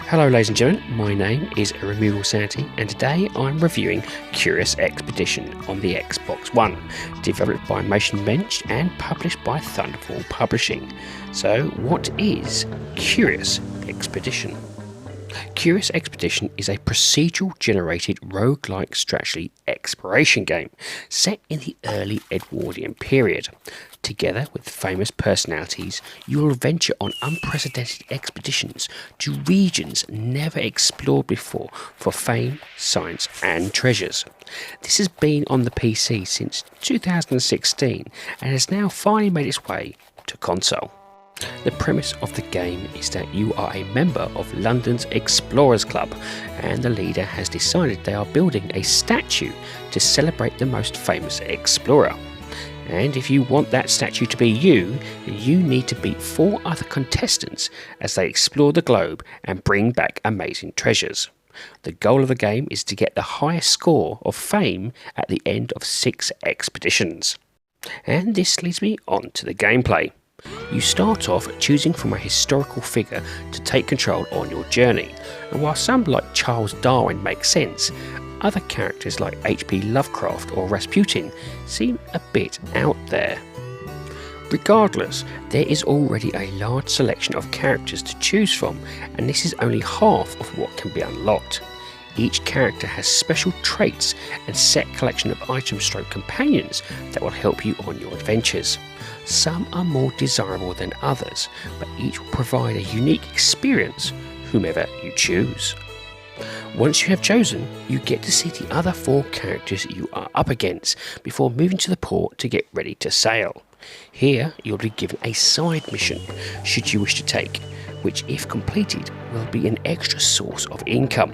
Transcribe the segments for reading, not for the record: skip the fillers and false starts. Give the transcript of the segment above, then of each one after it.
Hello ladies and gentlemen, my name is RemovableSanity and today I'm reviewing Curious Expedition on the Xbox One, developed by Motion Bench and published by Thunderfall Publishing. So what is Curious Expedition? Curious Expedition is a procedural generated roguelike strategy exploration game set in the early Edwardian period. Together with famous personalities, you will venture on unprecedented expeditions to regions never explored before for fame, science and treasures. This has been on the PC since 2016 and has now finally made its way to console. The premise of the game is that you are a member of London's Explorers Club and the leader has decided they are building a statue to celebrate the most famous explorer. And if you want that statue to be you, you need to beat 4 other contestants as they explore the globe and bring back amazing treasures. The goal of the game is to get the highest score of fame at the end of 6 expeditions. And this leads me on to the gameplay. You start off choosing from a historical figure to take control on your journey, and while some like Charles Darwin make sense, other characters like H.P. Lovecraft or Rasputin seem a bit out there. Regardless, there is already a large selection of characters to choose from, and this is only half of what can be unlocked. Each character has special traits and set collection of items/companions that will help you on your adventures. Some are more desirable than others, but each will provide a unique experience, whomever you choose. Once you have chosen, you get to see the other 4 characters you are up against before moving to the port to get ready to sail. Here you'll be given a side mission, should you wish to take, which if completed will be an extra source of income.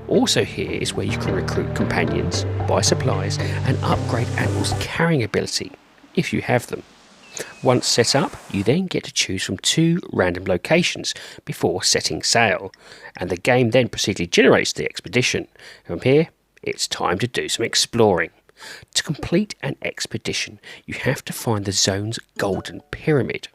Also here is where you can recruit companions, buy supplies and upgrade animals' carrying ability, if you have them. Once set up, you then get to choose from 2 random locations before setting sail, and the game then procedurally generates the expedition. From here, it's time to do some exploring. To complete an expedition, you have to find the zone's golden pyramid.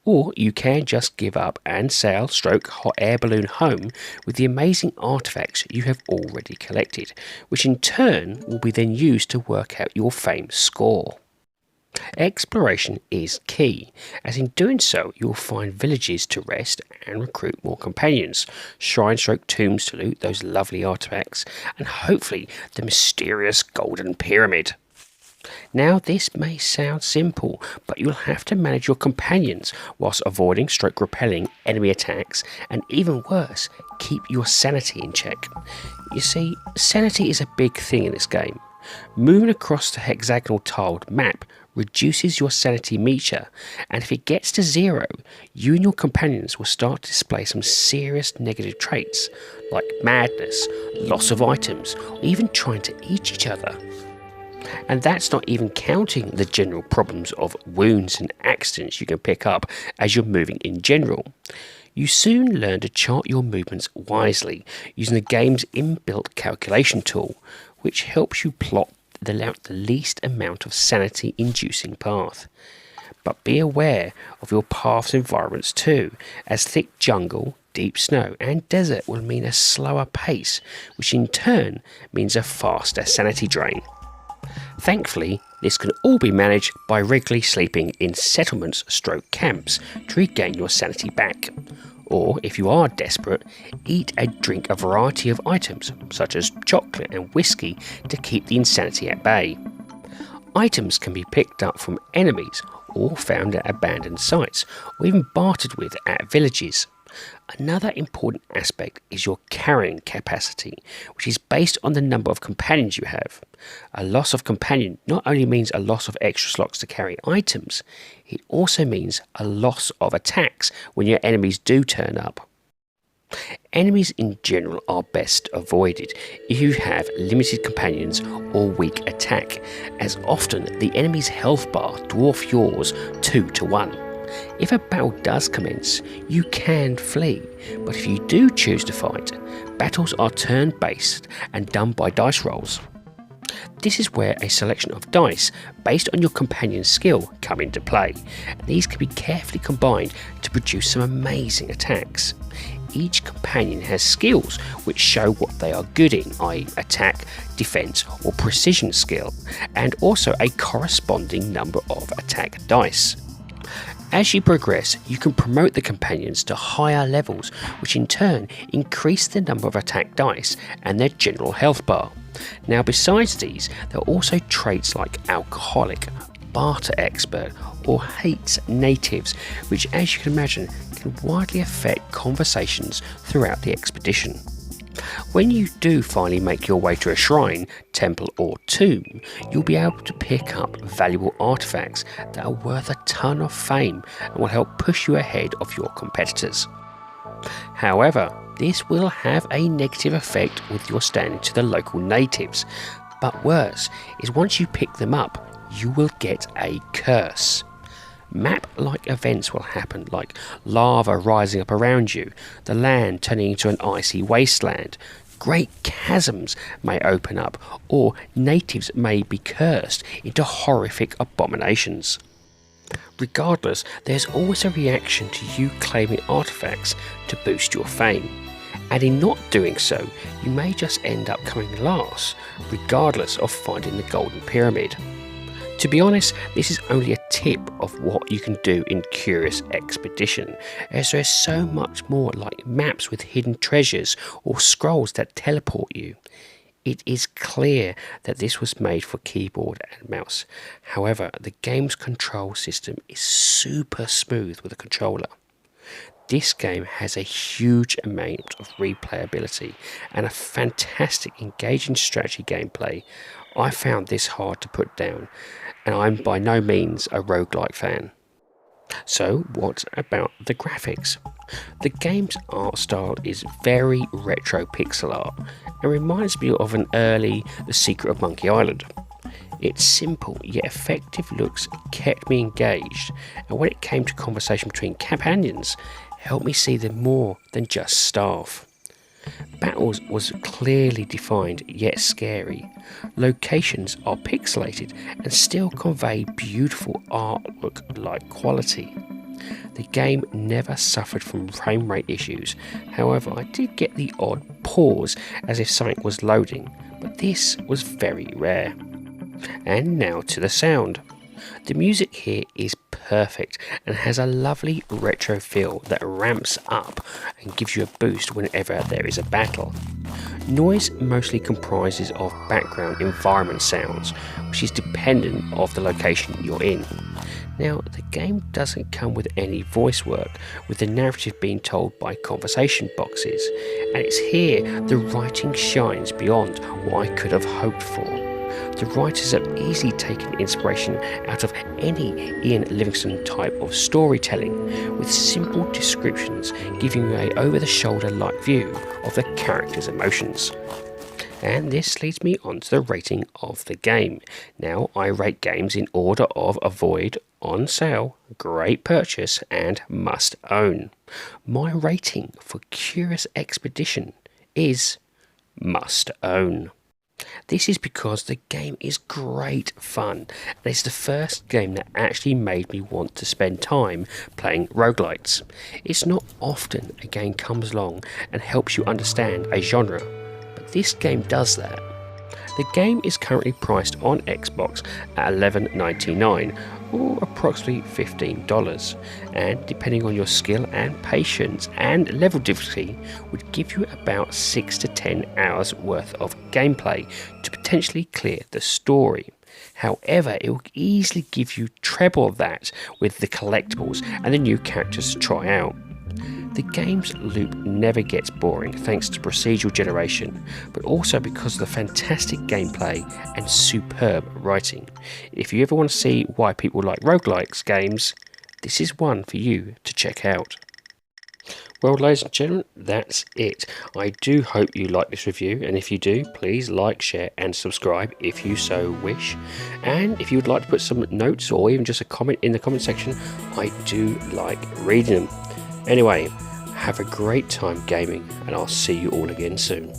Or you can just give up and sail/hot air balloon home with the amazing artifacts you have already collected, which in turn will be then used to work out your fame score. Exploration is key, as in doing so you will find villages to rest and recruit more companions, shrine/tombs to loot those lovely artifacts, and hopefully the mysterious golden pyramid. Now this may sound simple, but you'll have to manage your companions whilst avoiding/repelling enemy attacks, and even worse, keep your sanity in check. You see, sanity is a big thing in this game. Moving across the hexagonal tiled map reduces your sanity meter, and if it gets to 0, you and your companions will start to display some serious negative traits like madness, loss of items, or even trying to eat each other. And that's not even counting the general problems of wounds and accidents you can pick up as you're moving in general. You soon learn to chart your movements wisely using the game's inbuilt calculation tool, which helps you plot the least amount of sanity-inducing path. But be aware of your path's environments too, as thick jungle, deep snow and desert will mean a slower pace, which in turn means a faster sanity drain. Thankfully, this can all be managed by regularly sleeping in settlements/camps to regain your sanity back. Or, if you are desperate, eat and drink a variety of items, such as chocolate and whiskey, to keep the insanity at bay. Items can be picked up from enemies, or found at abandoned sites, or even bartered with at villages. Another important aspect is your carrying capacity, which is based on the number of companions you have. A loss of companion not only means a loss of extra slots to carry items, it also means a loss of attacks when your enemies do turn up. Enemies in general are best avoided if you have limited companions or weak attack, as often the enemy's health bar dwarf yours 2 to 1. If a battle does commence, you can flee, but if you do choose to fight, battles are turn-based and done by dice rolls. This is where a selection of dice based on your companion's skill come into play, and these can be carefully combined to produce some amazing attacks. each companion has skills which show what they are good in, i.e. attack, defense or precision skill, and also a corresponding number of attack dice. As you progress, you can promote the companions to higher levels, which in turn increase the number of attack dice and their general health bar. Now besides these, there are also traits like alcoholic, barter expert or hates natives, which as you can imagine can widely affect conversations throughout the expedition. When you do finally make your way to a shrine, temple or tomb, you'll be able to pick up valuable artifacts that are worth a ton of fame and will help push you ahead of your competitors. However, this will have a negative effect with your standing to the local natives, but worse is once you pick them up, you will get a curse. Map-like events will happen, like lava rising up around you, the land turning into an icy wasteland, great chasms may open up, or natives may be cursed into horrific abominations. Regardless, there's always a reaction to you claiming artifacts to boost your fame, and in not doing so, you may just end up coming last, regardless of finding the Golden Pyramid. To be honest, this is only a tip of what you can do in Curious Expedition, as there is so much more, like maps with hidden treasures or scrolls that teleport you. It is clear that this was made for keyboard and mouse. However, the game's control system is super smooth with a controller. This game has a huge amount of replayability and a fantastic engaging strategy gameplay. I found this hard to put down, and I'm by no means a roguelike fan. So what about the graphics? The game's art style is very retro pixel art and reminds me of an early The Secret of Monkey Island. Its simple yet effective looks kept me engaged, and when it came to conversation between companions, helped me see them more than just staff. Battles was clearly defined yet scary. Locations are pixelated and still convey beautiful artwork-like quality. The game never suffered from frame rate issues, however I did get the odd pause as if something was loading, but this was very rare. And now to the sound. The music here is perfect and has a lovely retro feel that ramps up and gives you a boost whenever there is a battle. Noise mostly comprises of background environment sounds, which is dependent of the location you're in. Now, the game doesn't come with any voice work, with the narrative being told by conversation boxes, and it's here the writing shines beyond what I could have hoped for. The writers have easily taken inspiration out of any Ian Livingstone type of storytelling, with simple descriptions giving you an over-the-shoulder like view of the characters' emotions. And this leads me on to the rating of the game. Now, I rate games in order of avoid, on sale, great purchase, and must own. My rating for Curious Expedition is must own. This is because the game is great fun, and it's the first game that actually made me want to spend time playing roguelikes. It's not often a game comes along and helps you understand a genre, but this game does that. The game is currently priced on Xbox at $11.99 or approximately $15, and depending on your skill and patience and level difficulty would give you about 6 to 10 hours worth of gameplay to potentially clear the story. However, it will easily give you treble of that with the collectibles and the new characters to try out. The game's loop never gets boring thanks to procedural generation, but also because of the fantastic gameplay and superb writing. If you ever want to see why people like roguelikes games, this is one for you to check out. Well, ladies and gentlemen, that's it. I do hope you like this review, and if you do, please like, share and subscribe if you so wish. And if you would like to put some notes or even just a comment in the comment section, I do like reading them. Anyway, have a great time gaming, and I'll see you all again soon.